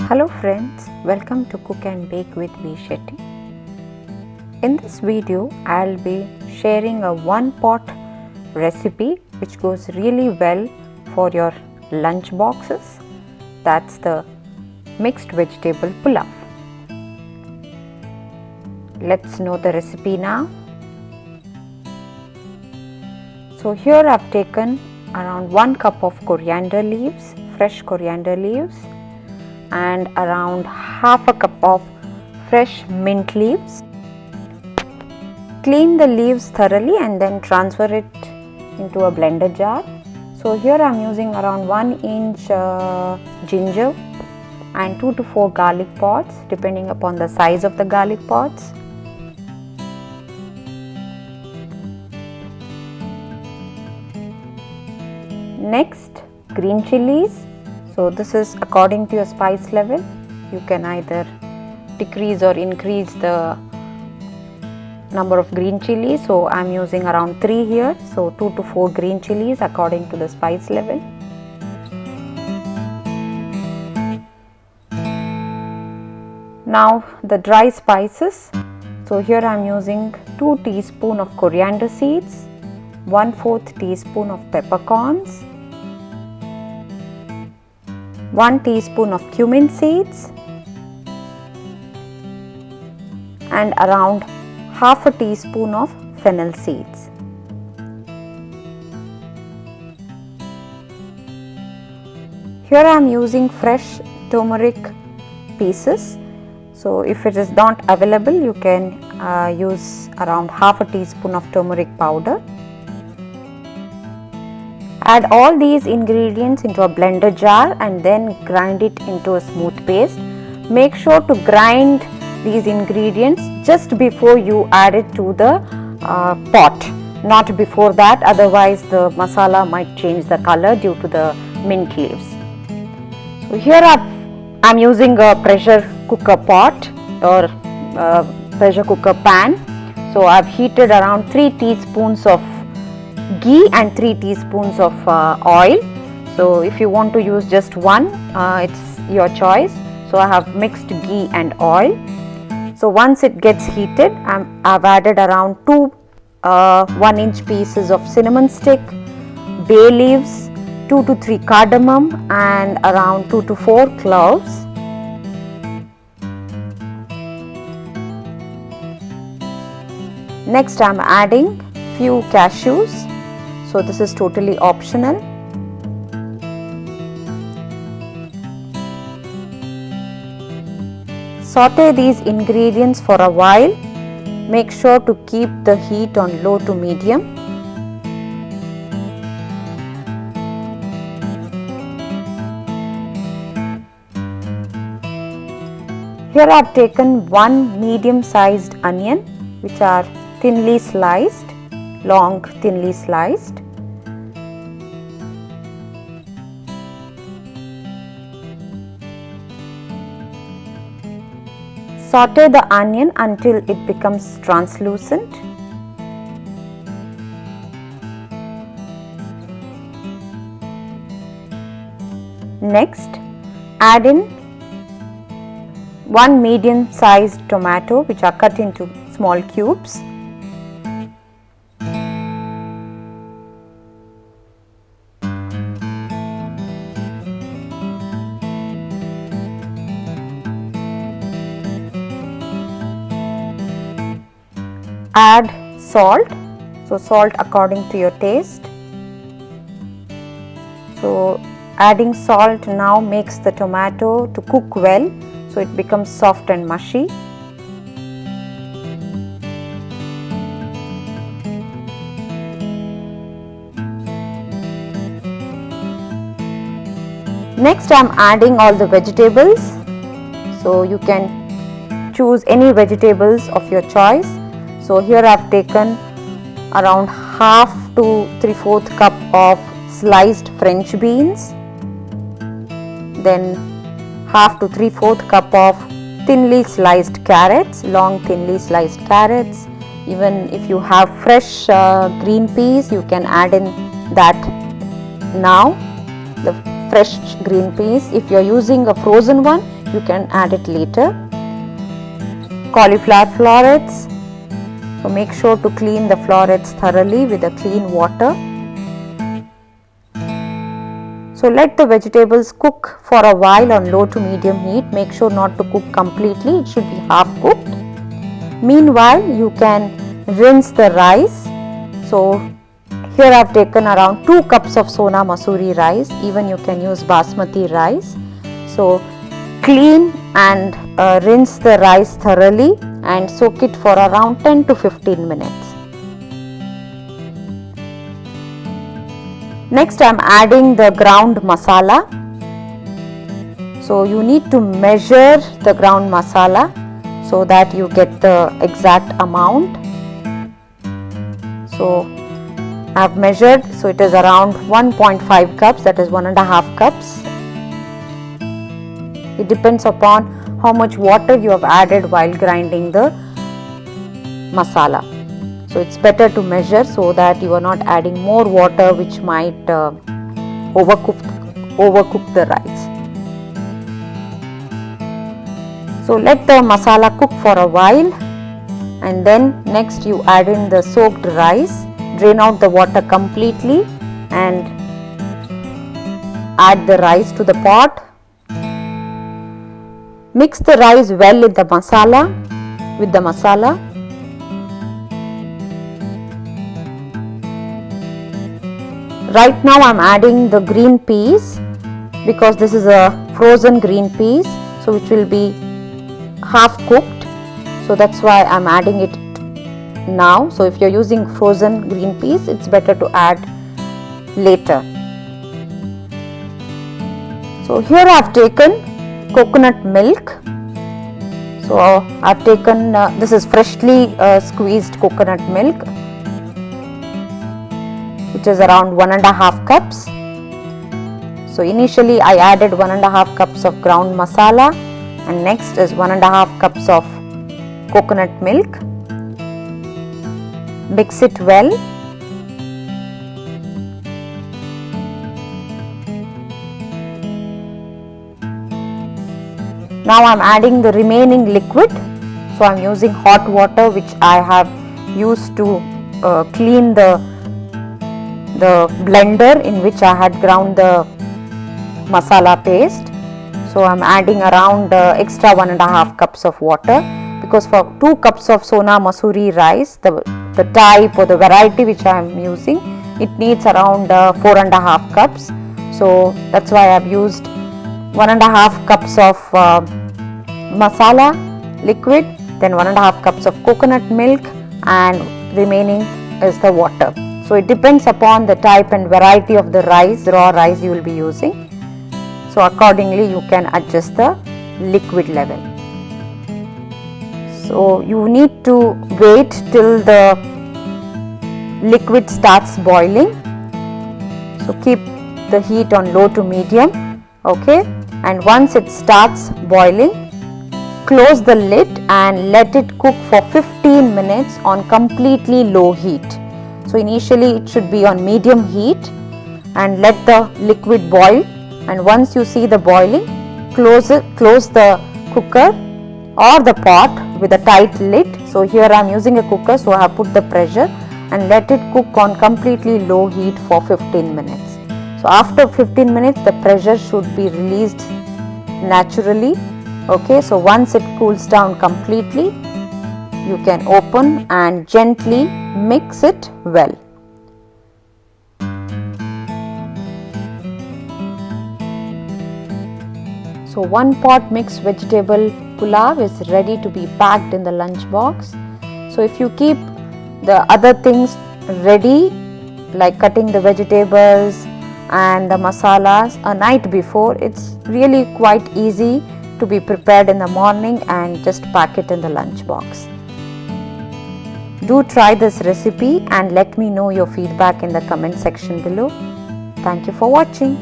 Hello friends, welcome to Cook and Bake with V. Shetty. In this video, I'll be sharing a one pot recipe which goes really well for your lunch boxes. That's the mixed vegetable pulao. Let's know the recipe now. So here I've taken around 1 cup of coriander leaves, fresh coriander leaves, and around half a cup of fresh mint leaves. Clean the leaves thoroughly and then transfer it into a blender jar. So here I am using around 1 inch ginger and 2 to 4 garlic pods depending upon the size of the garlic pods. Next, green chillies. So this is according to your spice level. You can either decrease or increase the number of green chillies. So I am using around 3 here. So 2 to 4 green chillies according to the spice level. Now the dry spices. So here I am using 2 teaspoons of coriander seeds, 1/4 teaspoon of peppercorns, 1 teaspoon of cumin seeds, and around half a teaspoon of fennel seeds. Here I am using fresh turmeric pieces. So if it is not available, you can use around half a teaspoon of turmeric powder. Add all these ingredients into a blender jar and then grind it into a smooth paste. Make sure to grind these ingredients just before you add it to the pot, not before that, otherwise the masala might change the color due to the mint leaves. So here I am using a pressure cooker pot or pressure cooker pan. So I have heated around 3 teaspoons of ghee and 3 teaspoons of oil. So if you want to use just one, it's your choice. So I have mixed ghee and oil. So once it gets heated, I've added around 2 1-inch pieces of cinnamon stick, bay leaves, 2 to 3 cardamom, and around 2 to 4 cloves. Next I'm adding few cashews. So this is totally optional. Saute these ingredients for a while. Make sure to keep the heat on low to medium. Here I have taken 1 medium sized onion, which are thinly sliced, long thinly sliced. Saute the onion until it becomes translucent. Next, add in 1 medium sized tomato, which are cut into small cubes. Add salt, so salt according to your taste. So adding salt now makes the tomato to cook well, so it becomes soft and mushy. Next I am adding all the vegetables. So you can choose any vegetables of your choice. So here I have taken around half to 3/4 cup of sliced French beans, then half to 3/4 cup of thinly sliced carrots, long thinly sliced carrots. Even if you have fresh green peas, you can add in that now, the fresh green peas. If you are using a frozen one, you can add it later. Cauliflower florets. So make sure to clean the florets thoroughly with a clean water. So let the vegetables cook for a while on low to medium heat. Make sure not to cook completely, it should be half cooked. Meanwhile, you can rinse the rice. So here I have taken around 2 cups of Sonamasoori rice. Even you can use Basmati rice. So clean and rinse the rice thoroughly and soak it for around 10 to 15 minutes. Next, I am adding the ground masala. So you need to measure the ground masala so that you get the exact amount. So I have measured, so it is around 1.5 cups, that is 1.5 cups. It depends upon how much water you have added while grinding the masala. So it's better to measure so that you are not adding more water which might overcook the rice. So let the masala cook for a while, and then next you add in the soaked rice. Drain out the water completely and add the rice to the pot. Mix the rice well with the masala. Right now I am adding the green peas because this is a frozen green peas, so which will be half cooked. So that's why I am adding it now. So if you are using frozen green peas, it's better to add later. So here I have taken coconut milk. So I have taken this is freshly squeezed coconut milk, which is around 1.5 cups. So initially I added 1.5 cups of ground masala, and next is 1.5 cups of coconut milk. Mix it well. Now I am adding the remaining liquid. So I am using hot water which I have used to clean the blender in which I had ground the masala paste. So I am adding around extra 1.5 cups of water, because for 2 cups of Sonamasoori rice, the type or the variety which I am using, it needs around 4.5 cups. So that's why I have used 1.5 cups of masala liquid, then 1.5 cups of coconut milk, and remaining is the water. So it depends upon the type and variety of the rice, raw rice you will be using. So accordingly you can adjust the liquid level. So you need to wait till the liquid starts boiling. So keep the heat on low to medium, okay, and once it starts boiling, close the lid and let it cook for 15 minutes on completely low heat. So initially it should be on medium heat, and let the liquid boil, and once you see the boiling, close the cooker or the pot with a tight lid. So here I am using a cooker, so I have put the pressure, and let it cook on completely low heat for 15 minutes. So after 15 minutes the pressure should be released naturally, okay. So once it cools down completely, you can open and gently mix it well. So 1 pot mixed vegetable pulav is ready to be packed in the lunch box. So if you keep the other things ready, like cutting the vegetables and the masalas a night before, it's really quite easy to be prepared in the morning and just pack it in the lunch box. Do try this recipe and let me know your feedback in the comment section below. Thank you for watching.